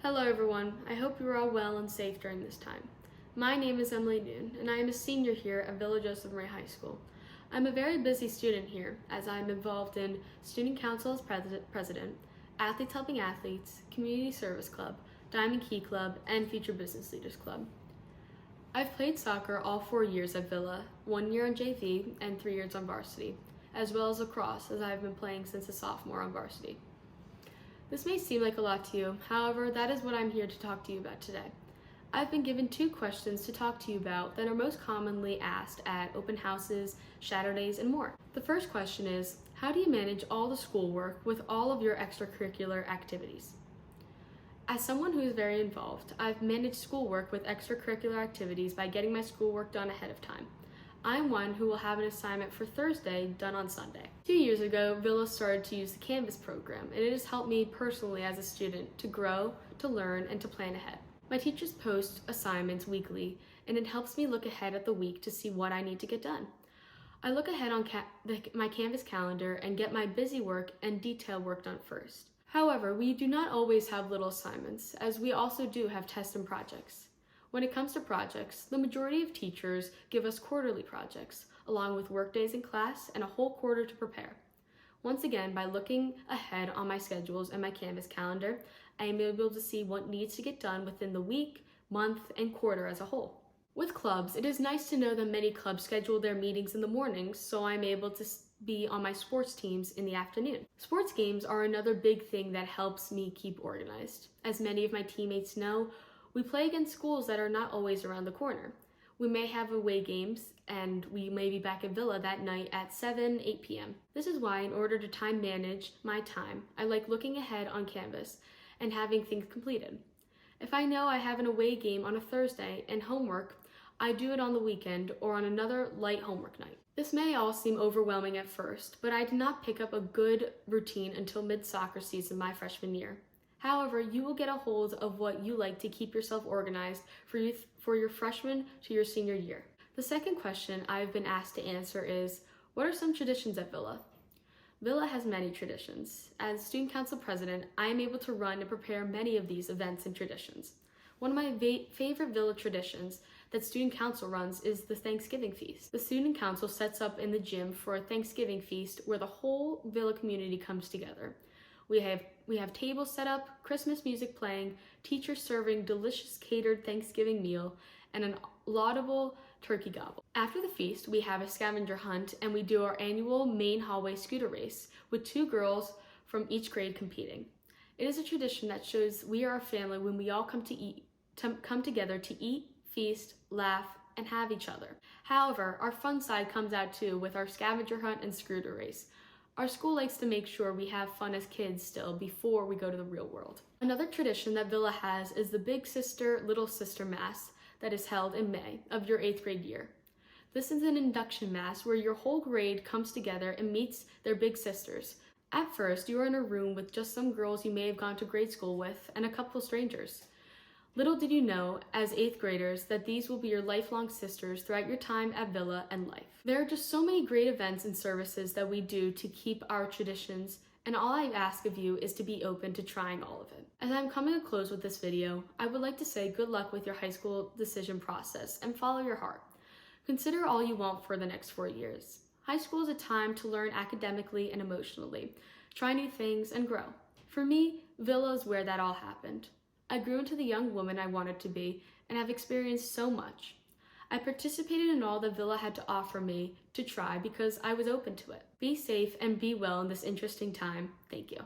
Hello everyone, I hope you are all well and safe during this time. My name is Emily Noone, and I am a senior here at Villa Joseph Marie High School. I'm a very busy student here, as I am involved in Student Council as President, Athletes Helping Athletes, Community Service Club, Diamond Key Club, and Future Business Leaders Club. I've played soccer all 4 years at Villa, 1 year on JV and 3 years on varsity, as well as lacrosse, as I've been playing since a sophomore on varsity. This may seem like a lot to you, however, that is what I'm here to talk to you about today. I've been given 2 questions to talk to you about that are most commonly asked at open houses, shadow days, and more. The first question is, how do you manage all the schoolwork with all of your extracurricular activities? As someone who is very involved, I've managed schoolwork with extracurricular activities by getting my schoolwork done ahead of time. I'm one who will have an assignment for Thursday done on Sunday. 2 years ago, Villa started to use the Canvas program, and it has helped me personally as a student to grow, to learn, and to plan ahead. My teachers post assignments weekly, and it helps me look ahead at the week to see what I need to get done. I look ahead on my Canvas calendar and get my busy work and detail work done first. However, we do not always have little assignments, as we also do have tests and projects. When it comes to projects, the majority of teachers give us quarterly projects, along with work days in class and a whole quarter to prepare. Once again, by looking ahead on my schedules and my Canvas calendar, I am able to see what needs to get done within the week, month, and quarter as a whole. With clubs, it is nice to know that many clubs schedule their meetings in the mornings, so I'm able to be on my sports teams in the afternoon. Sports games are another big thing that helps me keep organized. As many of my teammates know, we play against schools that are not always around the corner. We may have away games, and we may be back at Villa that night at 8 p.m. This is why, in order to time manage my time, I like looking ahead on Canvas and having things completed. If I know I have an away game on a Thursday and homework, I do it on the weekend or on another light homework night. This may all seem overwhelming at first, but I did not pick up a good routine until mid-soccer season my freshman year. However, you will get a hold of what you like to keep yourself organized for your freshman to your senior year. The second question I've been asked to answer is, what are some traditions at Villa? Villa has many traditions. As Student Council President, I am able to run and prepare many of these events and traditions. One of my favorite Villa traditions that Student Council runs is the Thanksgiving feast. The Student Council sets up in the gym for a Thanksgiving feast where the whole Villa community comes together. We have tables set up, Christmas music playing, teachers serving delicious catered Thanksgiving meal, and an laudable turkey gobble. After the feast, we have a scavenger hunt, and we do our annual main hallway scooter race with 2 girls from each grade competing. It is a tradition that shows we are a family when we all come together to eat, feast, laugh, and have each other. However, our fun side comes out too with our scavenger hunt and scooter race. Our school likes to make sure we have fun as kids still before we go to the real world. Another tradition that Villa has is the Big Sister, Little Sister Mass that is held in May of your 8th grade year. This is an induction mass where your whole grade comes together and meets their big sisters. At first, you are in a room with just some girls you may have gone to grade school with and a couple strangers. Little did you know, as 8th graders, that these will be your lifelong sisters throughout your time at Villa and life. There are just so many great events and services that we do to keep our traditions, and all I ask of you is to be open to trying all of it. As I'm coming to close with this video, I would like to say good luck with your high school decision process and follow your heart. Consider all you want for the next 4 years. High school is a time to learn academically and emotionally, try new things, and grow. For me, Villa is where that all happened. I grew into the young woman I wanted to be and have experienced so much. I participated in all that Villa had to offer me to try because I was open to it. Be safe and be well in this interesting time. Thank you.